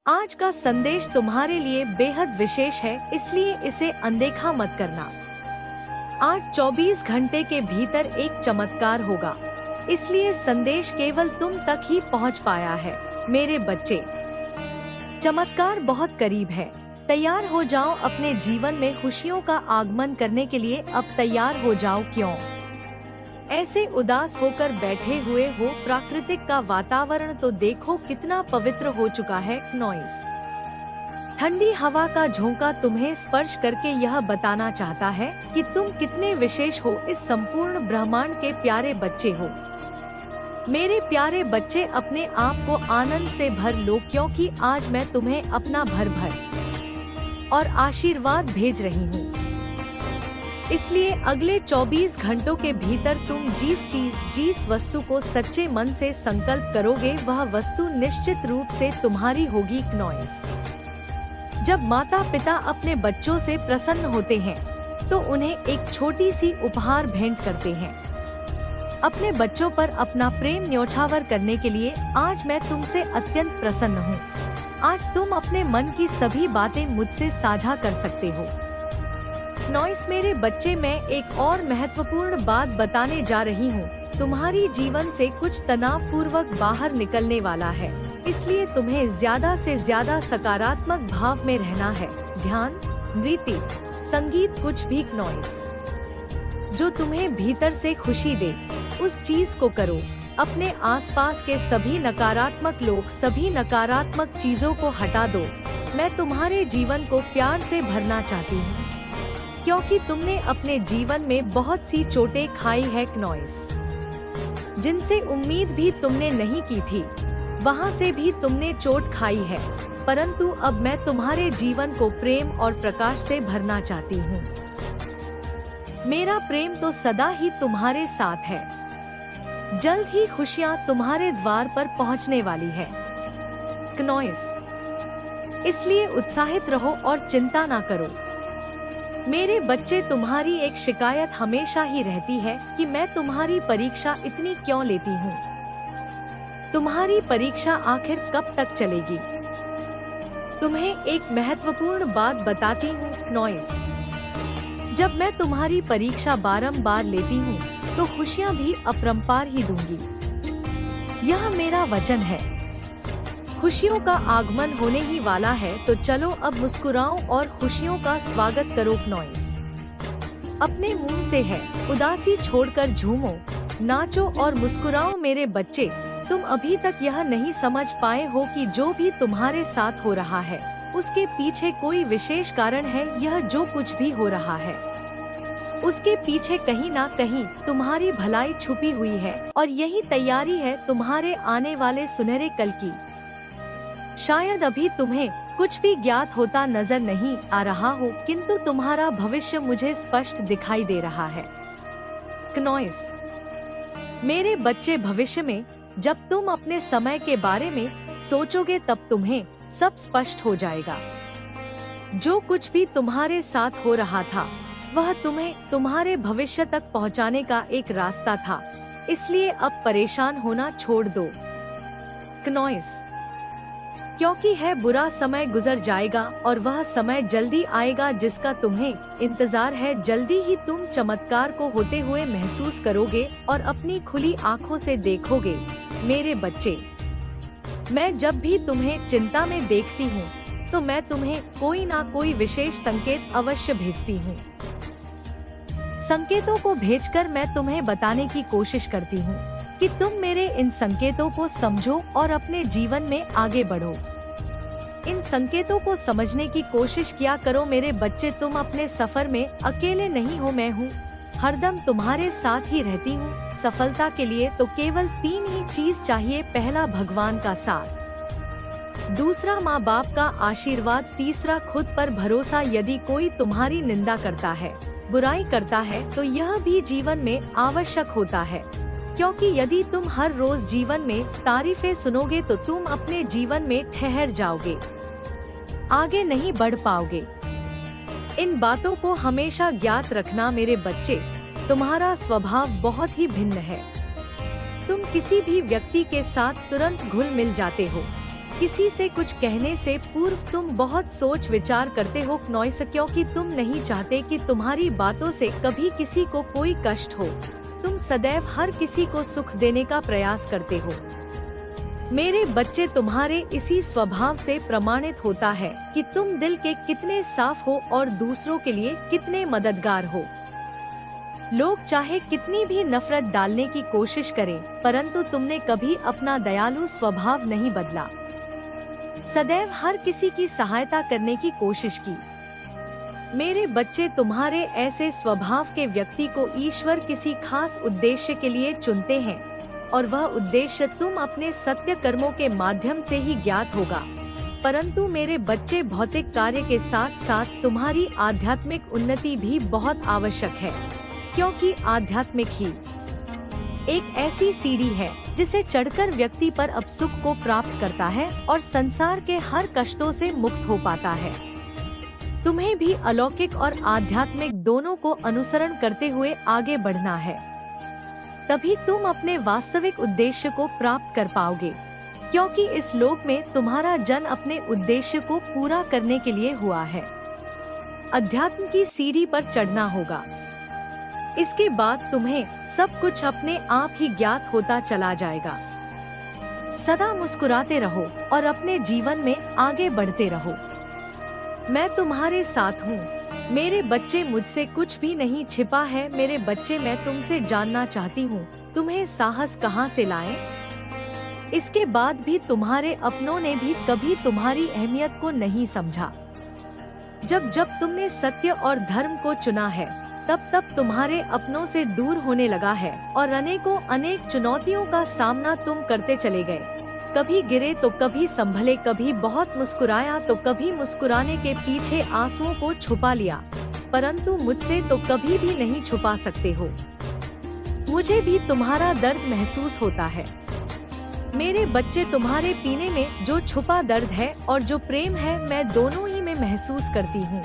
आज का संदेश तुम्हारे लिए बेहद विशेष है, इसलिए इसे अनदेखा मत करना। आज 24 घंटे के भीतर एक चमत्कार होगा, इसलिए संदेश केवल तुम तक ही पहुंच पाया है। मेरे बच्चे, चमत्कार बहुत करीब है। तैयार हो जाओ अपने जीवन में खुशियों का आगमन करने के लिए। अब तैयार हो जाओ। क्यों ऐसे उदास होकर बैठे हुए हो? प्राकृतिक का वातावरण तो देखो कितना पवित्र हो चुका है। नॉइस, ठंडी हवा का झोंका तुम्हें स्पर्श करके यह बताना चाहता है कि तुम कितने विशेष हो। इस संपूर्ण ब्रह्मांड के प्यारे बच्चे हो। मेरे प्यारे बच्चे, अपने आप को आनंद से भर लो, क्योंकि आज मैं तुम्हें अपना भर और आशीर्वाद भेज रही हूँ। इसलिए अगले 24 घंटों के भीतर तुम जिस वस्तु को सच्चे मन से संकल्प करोगे, वह वस्तु निश्चित रूप से तुम्हारी होगी। नॉइस, जब माता पिता अपने बच्चों से प्रसन्न होते हैं तो उन्हें एक छोटी सी उपहार भेंट करते हैं। अपने बच्चों पर अपना प्रेम न्योछावर करने के लिए आज मैं तुमसे अत्यंत प्रसन्न हूँ। आज तुम अपने मन की सभी बातें मुझसे साझा कर सकते हो। नॉइस, मेरे बच्चे, मैं एक और महत्वपूर्ण बात बताने जा रही हूँ। तुम्हारी जीवन से कुछ तनाव पूर्वक बाहर निकलने वाला है, इसलिए तुम्हें ज्यादा से ज्यादा सकारात्मक भाव में रहना है। ध्यान, नृत्य, संगीत, कुछ भी नॉइस जो तुम्हें भीतर से खुशी दे, उस चीज को करो। अपने आसपास के सभी नकारात्मक लोग, सभी नकारात्मक चीजों को हटा दो। मैं तुम्हारे जीवन को प्यार से भरना चाहती हूँ, क्योंकि तुमने अपने जीवन में बहुत सी चोटें खाई है। नॉइस, जिनसे उम्मीद भी तुमने नहीं की थी, वहाँ से भी तुमने चोट खाई है। परंतु अब मैं तुम्हारे जीवन को प्रेम और प्रकाश से भरना चाहती हूँ। मेरा प्रेम तो सदा ही तुम्हारे साथ है। जल्द ही खुशियाँ तुम्हारे द्वार पर पहुँचने वाली है। नॉइस, इसलिए उत्साहित रहो और चिंता ना करो। मेरे बच्चे, तुम्हारी एक शिकायत हमेशा ही रहती है कि मैं तुम्हारी परीक्षा इतनी क्यों लेती हूँ। तुम्हारी परीक्षा आखिर कब तक चलेगी? तुम्हें एक महत्वपूर्ण बात बताती हूँ। नॉइस, जब मैं तुम्हारी परीक्षा बारंबार लेती हूँ तो खुशियाँ भी अपरंपार ही दूंगी। यह मेरा वचन है। खुशियों का आगमन होने ही वाला है, तो चलो अब मुस्कुराओ और खुशियों का स्वागत करो। नॉइस, अपने मुंह से है उदासी छोड़कर झूमो, नाचो और मुस्कुराओ। मेरे बच्चे, तुम अभी तक यह नहीं समझ पाए हो कि जो भी तुम्हारे साथ हो रहा है, उसके पीछे कोई विशेष कारण है। यह जो कुछ भी हो रहा है, उसके पीछे कहीं ना कहीं तुम्हारी भलाई छुपी हुई है, और यही तैयारी है तुम्हारे आने वाले सुनहरे कल की। शायद अभी तुम्हें कुछ भी ज्ञात होता नजर नहीं आ रहा हो, किंतु तुम्हारा भविष्य मुझे स्पष्ट दिखाई दे रहा है। नॉइस, मेरे बच्चे, भविष्य में जब तुम अपने समय के बारे में सोचोगे, तब तुम्हें सब स्पष्ट हो जाएगा। जो कुछ भी तुम्हारे साथ हो रहा था, वह तुम्हें तुम्हारे भविष्य तक पहुंचाने का एक रास्ता था। इसलिए अब परेशान होना छोड़ दो। नॉइस, क्योंकि है बुरा समय गुजर जाएगा और वह समय जल्दी आएगा जिसका तुम्हें इंतजार है। जल्दी ही तुम चमत्कार को होते हुए महसूस करोगे और अपनी खुली आँखों से देखोगे। मेरे बच्चे, मैं जब भी तुम्हें चिंता में देखती हूँ तो मैं तुम्हें कोई ना कोई विशेष संकेत अवश्य भेजती हूँ। संकेतों को भेजकर मैं तुम्हें बताने की कोशिश करती हूँ कि तुम मेरे इन संकेतों को समझो और अपने जीवन में आगे बढ़ो। इन संकेतों को समझने की कोशिश किया करो। मेरे बच्चे, तुम अपने सफर में अकेले नहीं हो। मैं हूँ, हरदम तुम्हारे साथ ही रहती हूँ। सफलता के लिए तो केवल 3 ही चीज चाहिए। पहला, भगवान का साथ। दूसरा, माँ बाप का आशीर्वाद। तीसरा, खुद पर भरोसा। यदि कोई तुम्हारी निंदा करता है, बुराई करता है, तो यह भी जीवन में आवश्यक होता है, क्योंकि यदि तुम हर रोज जीवन में तारीफें सुनोगे तो तुम अपने जीवन में ठहर जाओगे, आगे नहीं बढ़ पाओगे। इन बातों को हमेशा ज्ञात रखना। मेरे बच्चे, तुम्हारा स्वभाव बहुत ही भिन्न है। तुम किसी भी व्यक्ति के साथ तुरंत घुल मिल जाते हो, किसी से कुछ कहने से पूर्व तुम बहुत सोच विचार करते हो नॉइस, क्योंकि तुम नहीं चाहते कि तुम्हारी बातों से कभी किसी को कोई कष्ट हो। तुम सदैव हर किसी को सुख देने का प्रयास करते हो। मेरे बच्चे, तुम्हारे इसी स्वभाव से प्रमाणित होता है कि तुम दिल के कितने साफ हो और दूसरों के लिए कितने मददगार हो। लोग चाहे कितनी भी नफरत डालने की कोशिश करें, परंतु तुमने कभी अपना दयालु स्वभाव नहीं बदला। सदैव हर किसी की सहायता करने की कोशिश की। मेरे बच्चे, तुम्हारे ऐसे स्वभाव के व्यक्ति को ईश्वर किसी खास उद्देश्य के लिए चुनते हैं और वह उद्देश्य तुम अपने सत्य कर्मों के माध्यम से ही ज्ञात होगा। परंतु मेरे बच्चे, भौतिक कार्य के साथ साथ तुम्हारी आध्यात्मिक उन्नति भी बहुत आवश्यक है, क्योंकि आध्यात्मिक ही एक ऐसी सीढ़ी है जिसे चढ़कर व्यक्ति पर अब सुख को प्राप्त करता है और संसार के हर कष्टों से मुक्त हो पाता है। तुम्हें भी अलौकिक और आध्यात्मिक दोनों को अनुसरण करते हुए आगे बढ़ना है, तभी तुम अपने वास्तविक उद्देश्य को प्राप्त कर पाओगे, क्योंकि इस लोक में तुम्हारा जन्म अपने उद्देश्य को पूरा करने के लिए हुआ है। अध्यात्म की सीढ़ी पर चढ़ना होगा। इसके बाद तुम्हें सब कुछ अपने आप ही ज्ञात होता चला जाएगा। सदा मुस्कुराते रहो और अपने जीवन में आगे बढ़ते रहो। मैं तुम्हारे साथ हूँ। मेरे बच्चे, मुझसे कुछ भी नहीं छिपा है। मेरे बच्चे, मैं तुमसे जानना चाहती हूँ, तुम्हें साहस कहाँ से लाएं? इसके बाद भी तुम्हारे अपनों ने भी कभी तुम्हारी अहमियत को नहीं समझा। जब जब तुमने सत्य और धर्म को चुना है, तब तब तुम्हारे अपनों से दूर होने लगा है और अनेक चुनौतियों का सामना तुम करते चले गए। कभी गिरे तो कभी संभले, कभी बहुत मुस्कुराया तो कभी मुस्कुराने के पीछे आंसुओं को छुपा लिया, परंतु मुझसे तो कभी भी नहीं छुपा सकते हो। मुझे भी तुम्हारा दर्द महसूस होता है। मेरे बच्चे, तुम्हारे पीने में जो छुपा दर्द है और जो प्रेम है, मैं दोनों ही में महसूस करती हूँ।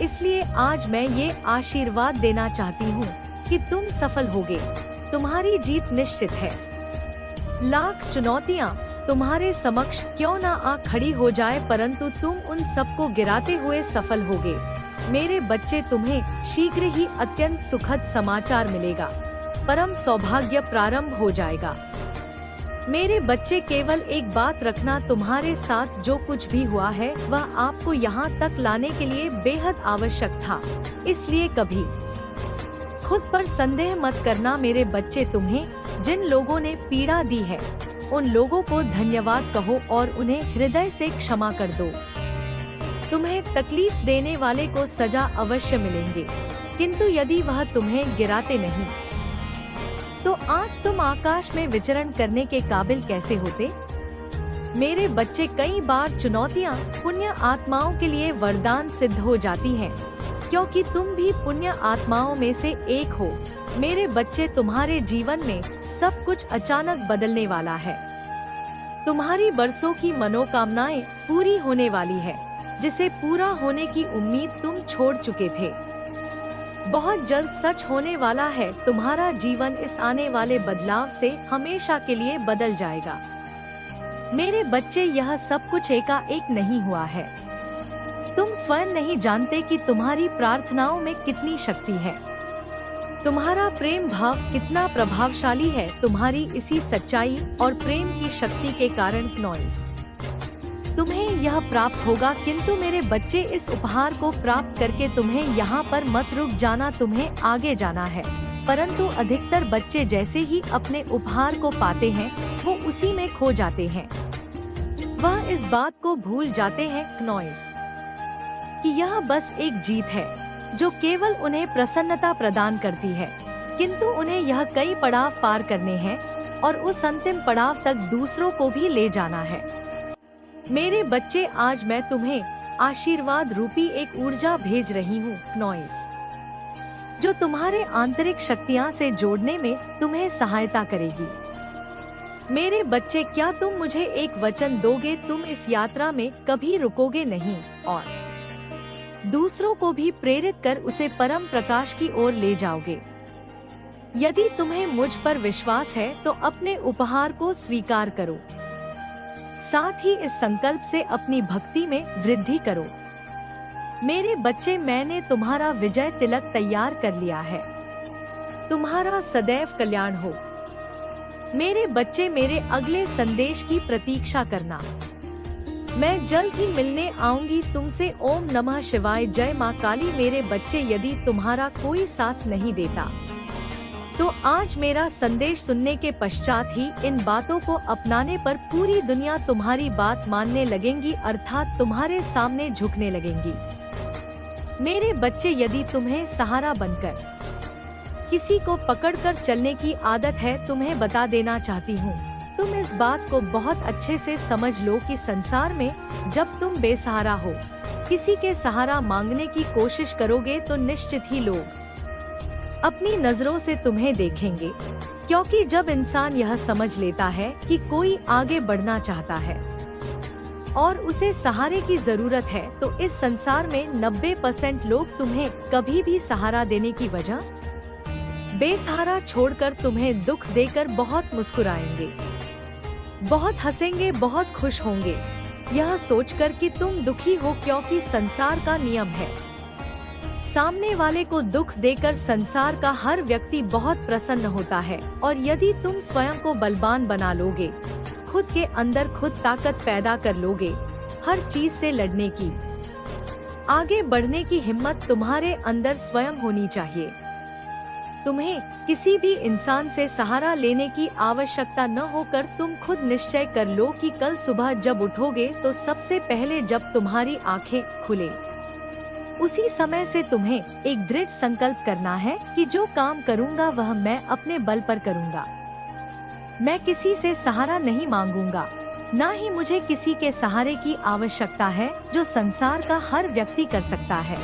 इसलिए आज मैं ये आशीर्वाद देना चाहती हूँ कि तुम सफल होगे। तुम्हारी जीत निश्चित है। लाख चुनौतियाँ तुम्हारे समक्ष क्यों ना आ खड़ी हो जाए, परंतु तुम उन सबको गिराते हुए सफल होगे। मेरे बच्चे, तुम्हें शीघ्र ही अत्यंत सुखद समाचार मिलेगा। परम सौभाग्य प्रारंभ हो जाएगा। मेरे बच्चे, केवल एक बात रखना, तुम्हारे साथ जो कुछ भी हुआ है वह आपको यहाँ तक लाने के लिए बेहद आवश्यक था। इसलिए कभी खुद पर संदेह मत करना। मेरे बच्चे, तुम्हें जिन लोगों ने पीड़ा दी है, उन लोगों को धन्यवाद कहो और उन्हें हृदय से क्षमा कर दो। तुम्हें तकलीफ देने वाले को सजा अवश्य मिलेंगे, किंतु यदि वह तुम्हें गिराते नहीं, तो आज तुम आकाश में विचरण करने के काबिल कैसे होते? मेरे बच्चे, कई बार चुनौतियाँ पुण्य आत्माओं के लिए वरदान सिद्ध हो जाती हैं, क्योंकि तुम भी पुण्य आत्माओं में से एक हो। मेरे बच्चे, तुम्हारे जीवन में सब कुछ अचानक बदलने वाला है। तुम्हारी बरसों की मनोकामनाएं पूरी होने वाली है, जिसे पूरा होने की उम्मीद तुम छोड़ चुके थे। बहुत जल्द सच होने वाला है। तुम्हारा जीवन इस आने वाले बदलाव से हमेशा के लिए बदल जाएगा। मेरे बच्चे, यह सब कुछ एकाएक नहीं हुआ है। तुम स्वयं नहीं जानते कि तुम्हारी प्रार्थनाओं में कितनी शक्ति है। तुम्हारा प्रेम भाव कितना प्रभावशाली है। तुम्हारी इसी सच्चाई और प्रेम की शक्ति के कारण नॉइस तुम्हें यह प्राप्त होगा। किंतु मेरे बच्चे, इस उपहार को प्राप्त करके तुम्हें यहाँ पर मत रुक जाना, तुम्हें आगे जाना है। परंतु अधिकतर बच्चे जैसे ही अपने उपहार को पाते हैं, वो उसी में खो जाते हैं। वह इस बात को भूल जाते हैं नॉइस कि यह बस एक जीत है जो केवल उन्हें प्रसन्नता प्रदान करती है, किंतु उन्हें यह कई पड़ाव पार करने हैं और उस अंतिम पड़ाव तक दूसरों को भी ले जाना है। मेरे बच्चे, आज मैं तुम्हें आशीर्वाद रूपी एक ऊर्जा भेज रही हूँ नॉइस, जो तुम्हारे आंतरिक शक्तियाँ से जोड़ने में तुम्हें सहायता करेगी। मेरे बच्चे, क्या तुम मुझे एक वचन दोगे? तुम इस यात्रा में कभी रुकोगे नहीं और दूसरों को भी प्रेरित कर उसे परम प्रकाश की ओर ले जाओगे। यदि तुम्हें मुझ पर विश्वास है तो अपने उपहार को स्वीकार करो। साथ ही इस संकल्प से अपनी भक्ति में वृद्धि करो। मेरे बच्चे, मैंने तुम्हारा विजय तिलक तैयार कर लिया है। तुम्हारा सदैव कल्याण हो। मेरे बच्चे, मेरे अगले संदेश की प्रतीक्षा करना। मैं जल्द ही मिलने आऊंगी तुमसे। ओम नमः शिवाय। जय माँ काली। मेरे बच्चे, यदि तुम्हारा कोई साथ नहीं देता तो आज मेरा संदेश सुनने के पश्चात ही इन बातों को अपनाने पर पूरी दुनिया तुम्हारी बात मानने लगेंगी, अर्थात तुम्हारे सामने झुकने लगेंगी। मेरे बच्चे, यदि तुम्हें सहारा बनकर किसी को पकड़कर चलने की आदत है, तुम्हें बता देना चाहती हूँ। तुम इस बात को बहुत अच्छे से समझ लो कि संसार में जब तुम बेसहारा हो, किसी के सहारा मांगने की कोशिश करोगे तो निश्चित ही लोग अपनी नजरों से तुम्हें देखेंगे, क्योंकि जब इंसान यह समझ लेता है कि कोई आगे बढ़ना चाहता है और उसे सहारे की जरूरत है, तो इस संसार में 90% लोग तुम्हें कभी भी सहारा देने की वजह बेसहारा छोड़कर तुम्हें दुख देकर बहुत मुस्कुराएंगे, बहुत हंसेंगे, बहुत खुश होंगे, यह सोचकर कि तुम दुखी हो, क्योंकि संसार का नियम है। सामने वाले को दुख देकर संसार का हर व्यक्ति बहुत प्रसन्न होता है। और यदि तुम स्वयं को बलवान बना लोगे, खुद के अंदर खुद ताकत पैदा कर लोगे, हर चीज से लड़ने की, आगे बढ़ने की हिम्मत तुम्हारे अंदर स्वयं होनी चाहिए। तुम्हें किसी भी इंसान से सहारा लेने की आवश्यकता न होकर तुम खुद निश्चय कर लो कि कल सुबह जब उठोगे तो सबसे पहले जब तुम्हारी आंखें खुले, उसी समय से तुम्हें एक दृढ़ संकल्प करना है कि जो काम करूँगा वह मैं अपने बल पर करूँगा। मैं किसी से सहारा नहीं मांगूंगा, न ही मुझे किसी के सहारे की आवश्यकता है। जो संसार का हर व्यक्ति कर सकता है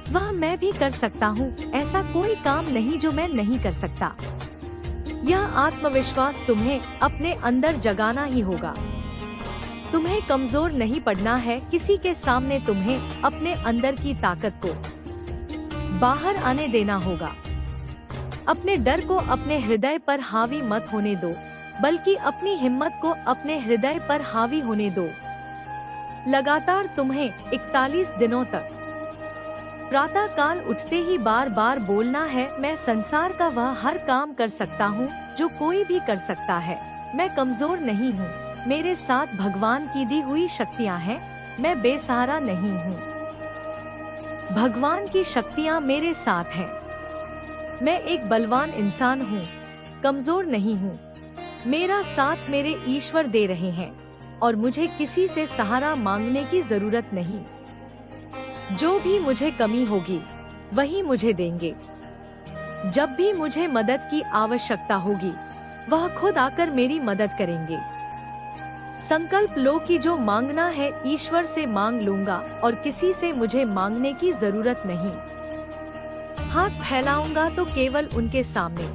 वह मैं भी कर सकता हूँ। ऐसा कोई काम नहीं जो मैं नहीं कर सकता। यह आत्मविश्वास तुम्हें अपने अंदर जगाना ही होगा। तुम्हें कमजोर नहीं पड़ना है। किसी के सामने तुम्हें अपने अंदर की ताकत को बाहर आने देना होगा। अपने डर को अपने हृदय पर हावी मत होने दो, बल्कि अपनी हिम्मत को अपने हृदय पर हावी होने दो। लगातार तुम्हें 41 दिनों तक प्रातः काल उठते ही बार बार बोलना है, मैं संसार का वह हर काम कर सकता हूँ जो कोई भी कर सकता है। मैं कमजोर नहीं हूँ, मेरे साथ भगवान की दी हुई शक्तियाँ हैं। मैं बेसहारा नहीं हूँ, भगवान की शक्तियाँ मेरे साथ हैं। मैं एक बलवान इंसान हूँ, कमजोर नहीं हूँ। मेरा साथ मेरे ईश्वर दे रहे हैं और मुझे किसी से सहारा मांगने की जरूरत नहीं। जो भी मुझे कमी होगी वही मुझे देंगे। जब भी मुझे मदद की आवश्यकता होगी वह खुद आकर मेरी मदद करेंगे। संकल्प लो कि जो मांगना है ईश्वर से मांग लूंगा और किसी से मुझे मांगने की जरूरत नहीं। हाथ फैलाऊंगा तो केवल उनके सामने,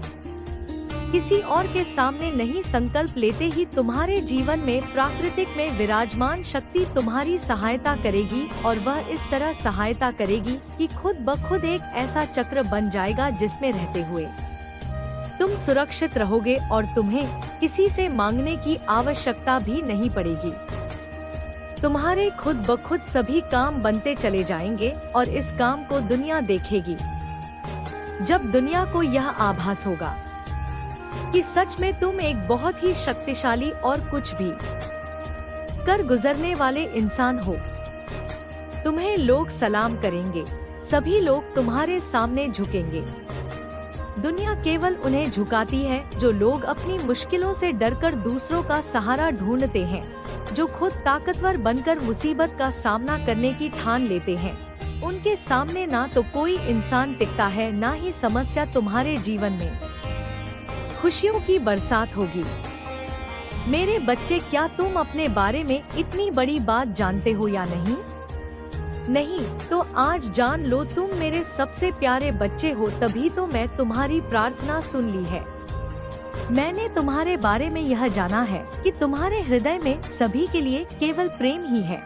किसी और के सामने नहीं। संकल्प लेते ही तुम्हारे जीवन में प्राकृतिक में विराजमान शक्ति तुम्हारी सहायता करेगी और वह इस तरह सहायता करेगी कि खुद ब खुद एक ऐसा चक्र बन जाएगा जिसमें रहते हुए तुम सुरक्षित रहोगे और तुम्हें किसी से मांगने की आवश्यकता भी नहीं पड़ेगी। तुम्हारे खुद ब खुद सभी काम बनते चले जाएंगे और इस काम को दुनिया देखेगी। जब दुनिया को यह आभास होगा कि सच में तुम एक बहुत ही शक्तिशाली और कुछ भी कर गुजरने वाले इंसान हो, तुम्हें लोग सलाम करेंगे, सभी लोग तुम्हारे सामने झुकेंगे। दुनिया केवल उन्हें झुकाती है जो लोग अपनी मुश्किलों से डरकर दूसरों का सहारा ढूंढते हैं, जो खुद ताकतवर बनकर मुसीबत का सामना करने की ठान लेते हैं। उनके सामने ना तो कोई इंसान टिकता है, ना ही समस्या तुम्हारे जीवन में खुशियों की बरसात होगी। मेरे बच्चे, क्या तुम अपने बारे में इतनी बड़ी बात जानते हो या नहीं? नहीं तो आज जान लो, तुम मेरे सबसे प्यारे बच्चे हो, तभी तो मैं तुम्हारी प्रार्थना सुन ली है। मैंने तुम्हारे बारे में यह जाना है कि तुम्हारे हृदय में सभी के लिए केवल प्रेम ही है।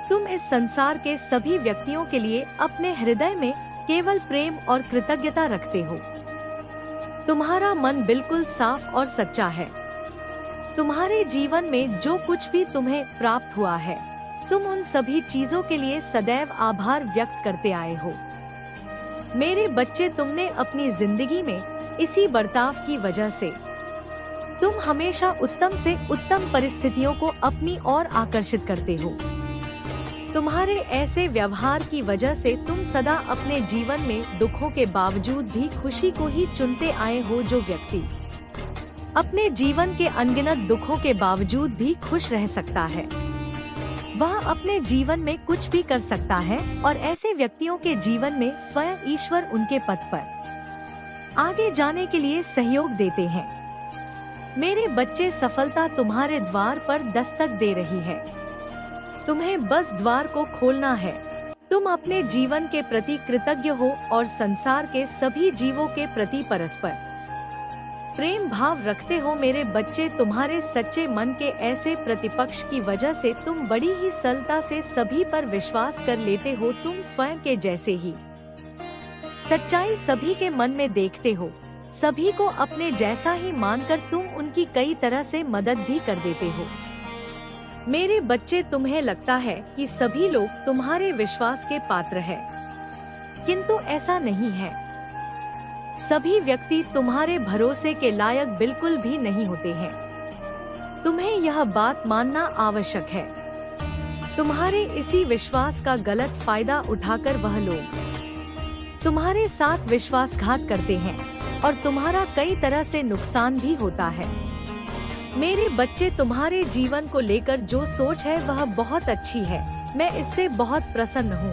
तुम इस संसार के सभी व्यक्तियों के लिए अपने हृदय में केवल प्रेम और कृतज्ञता रखते हो। तुम्हारा मन बिल्कुल साफ और सच्चा है। तुम्हारे जीवन में जो कुछ भी तुम्हें प्राप्त हुआ है, तुम उन सभी चीजों के लिए सदैव आभार व्यक्त करते आए हो। मेरे बच्चे, तुमने अपनी जिंदगी में इसी बर्ताव की वजह से तुम हमेशा उत्तम से उत्तम परिस्थितियों को अपनी ओर आकर्षित करते हो। तुम्हारे ऐसे व्यवहार की वजह से तुम सदा अपने जीवन में दुखों के बावजूद भी खुशी को ही चुनते आए हो। जो व्यक्ति अपने जीवन के अनगिनत दुखों के बावजूद भी खुश रह सकता है, वह अपने जीवन में कुछ भी कर सकता है, और ऐसे व्यक्तियों के जीवन में स्वयं ईश्वर उनके पथ पर आगे जाने के लिए सहयोग देते हैं। मेरे बच्चे, सफलता तुम्हारे द्वार पर दस्तक दे रही है। तुम्हें बस द्वार को खोलना है। तुम अपने जीवन के प्रति कृतज्ञ हो और संसार के सभी जीवों के प्रति परस्पर प्रेम भाव रखते हो। मेरे बच्चे, तुम्हारे सच्चे मन के ऐसे प्रतिपक्ष की वजह से तुम बड़ी ही सरलता से सभी पर विश्वास कर लेते हो। तुम स्वयं के जैसे ही सच्चाई सभी के मन में देखते हो। सभी को अपने जैसा ही मानकर तुम उनकी कई तरह से मदद भी कर देते हो। मेरे बच्चे, तुम्हें लगता है कि सभी लोग तुम्हारे विश्वास के पात्र हैं, किंतु ऐसा नहीं है। सभी व्यक्ति तुम्हारे भरोसे के लायक बिल्कुल भी नहीं होते हैं। तुम्हें यह बात मानना आवश्यक है। तुम्हारे इसी विश्वास का गलत फायदा उठाकर वह लोग तुम्हारे साथ विश्वासघात करते हैं और तुम्हारा कई तरह से नुकसान भी होता है। मेरे बच्चे, तुम्हारे जीवन को लेकर जो सोच है वह बहुत अच्छी है। मैं इससे बहुत प्रसन्न हूँ।